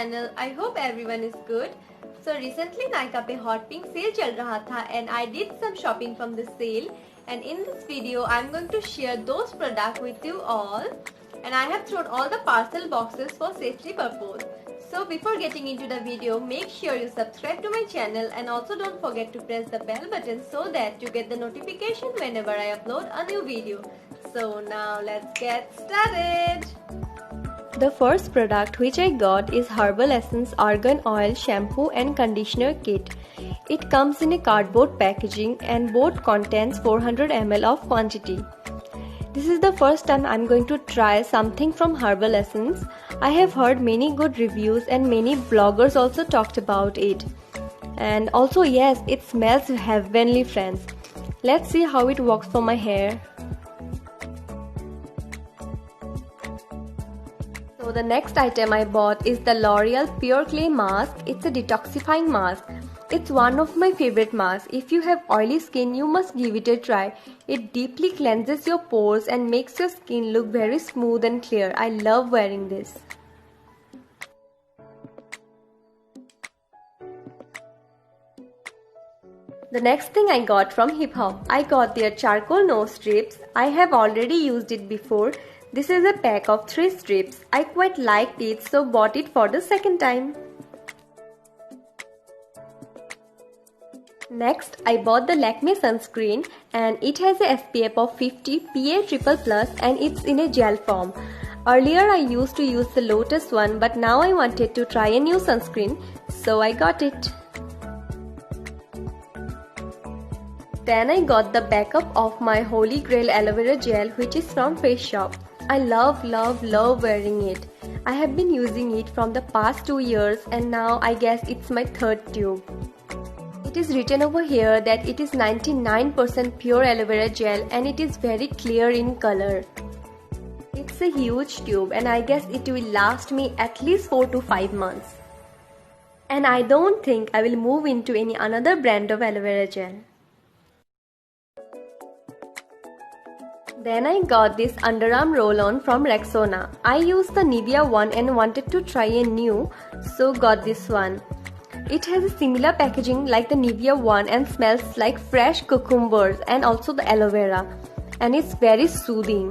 channel. I hope everyone is good. So recently Nykaa पे hot pink sale चल रहा था and I did some shopping from the sale, and in this video I'm going to share those products with you all, and I have thrown all the parcel boxes for safety purpose. So before getting into the video, make sure you subscribe to my channel and also don't forget to press the bell button so that you get the notification whenever I upload a new video. So now let's get started. The first product which I got is Herbal Essence Argan Oil Shampoo and Conditioner Kit. It comes in a cardboard packaging and both contains 400 ml of quantity. This is the first time I'm going to try something from Herbal Essence. I have heard many good reviews and many bloggers also talked about it. And also yes, it smells heavenly, friends. Let's see how it works for my hair. So the next item I bought is the L'Oreal Pure Clay Mask. It's a detoxifying mask. It's one of my favorite masks. If you have oily skin, you must give it a try. It deeply cleanses your pores and makes your skin look very smooth and clear. I love wearing this. The next thing I got from Hip Hop, I got their charcoal nose strips. I have already used it before. This is a pack of 3 strips. I quite liked it, so bought it for the second time. Next, I bought the Lakme sunscreen, and it has a SPF of 50 PA+++ and it's in a gel form. Earlier I used to use the Lotus one, but now I wanted to try a new sunscreen, so I got it. Then I got the backup of my Holy Grail aloe vera gel, which is from Face Shop. I love wearing it. I have been using it from the past 2 years and now I guess it's my 3rd tube. It is written over here that it is 99% pure aloe vera gel and it is very clear in color. It's a huge tube and I guess it will last me at least 4 to 5 months. And I don't think I will move into any another brand of aloe vera gel. Then I got this underarm roll-on from Rexona. I used the Nivea one and wanted to try a new, so got this one. It has a similar packaging like the Nivea one and smells like fresh cucumbers and also the aloe vera, and it's very soothing.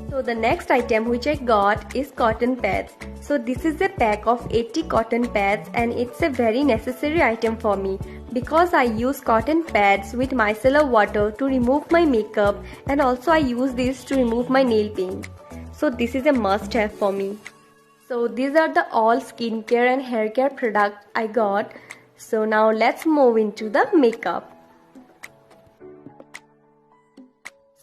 So the next item which I got is cotton pads. So this is a pack of 80 cotton pads and it's a very necessary item for me because I use cotton pads with micellar water to remove my makeup, and also I use this to remove my nail paint. So this is a must have for me. So these are the all skincare and hair care products I got. So now let's move into the makeup.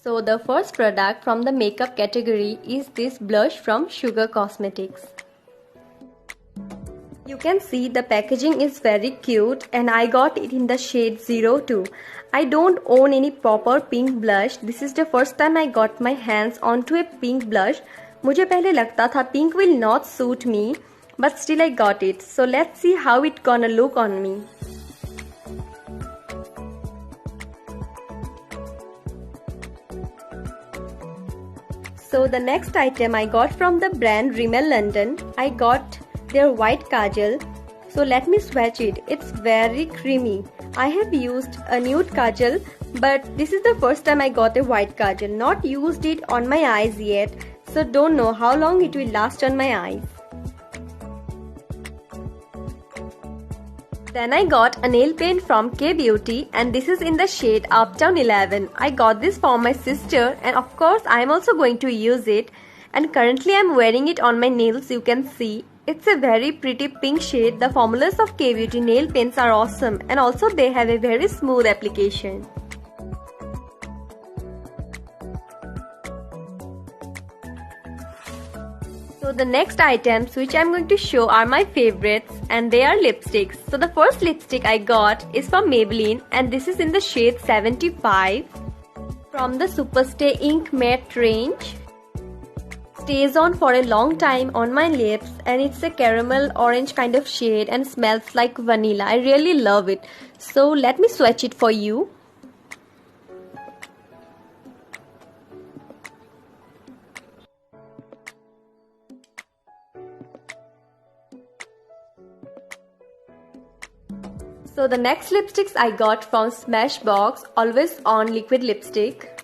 So the first product from the makeup category is this blush from Sugar Cosmetics. You can see the packaging is very cute and I got it in the shade 02. I don't own any proper pink blush. This is the first time I got my hands onto a pink blush. मुझे पहले लगता था pink will not suit me, but still I got it. So let's see how it gonna look on me. So the next item I got from the brand Rimmel London. I got their white kajal. So let me swatch it. It's very creamy. I have used a nude kajal, but this is the first time I got a white kajal. Not used it on my eyes yet, so don't know how long it will last on my eyes. Then I got a nail paint from K Beauty and this is in the shade Uptown 11. I got this for my sister and of course I am also going to use it, and currently I am wearing it on my nails. You can see it's a very pretty pink shade. The formulas of K Beauty nail paints are awesome and also they have a very smooth application. So the next items which I am going to show are my favorites, and they are lipsticks. So the first lipstick I got is from Maybelline and this is in the shade 75 from the Superstay Ink Matte range. Stays on for a long time on my lips and it's a caramel orange kind of shade and smells like vanilla. I really love it. So let me swatch it for you. So the next lipsticks I got from Smashbox Always On Liquid Lipstick.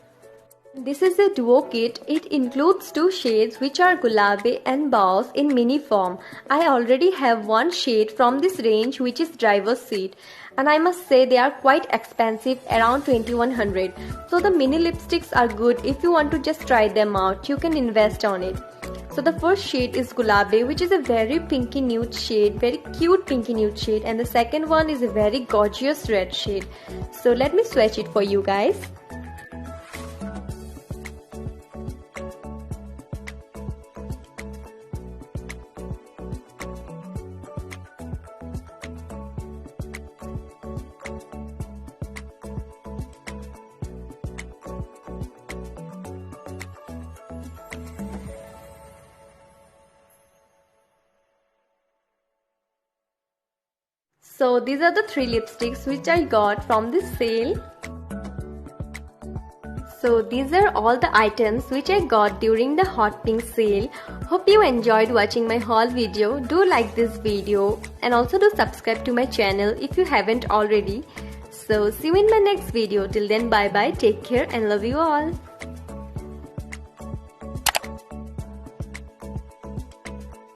This is a duo kit. It includes 2 shades which are Gulabi and Bows in mini form. I already have one shade from this range which is Driver's Seat, and I must say they are quite expensive, around 2100. So the mini lipsticks are good if you want to just try them out. You can invest on it. So the first shade is Gulabi, which is a very pinky nude shade, very cute pinky nude shade, and the second one is a very gorgeous red shade. So let me swatch it for you guys. So these are the 3 lipsticks which I got from this sale. So these are all the items which I got during the hot pink sale. Hope you enjoyed watching my haul video. Do like this video and also do subscribe to my channel if you haven't already. So see you in my next video. Till then, bye bye, take care and love you all.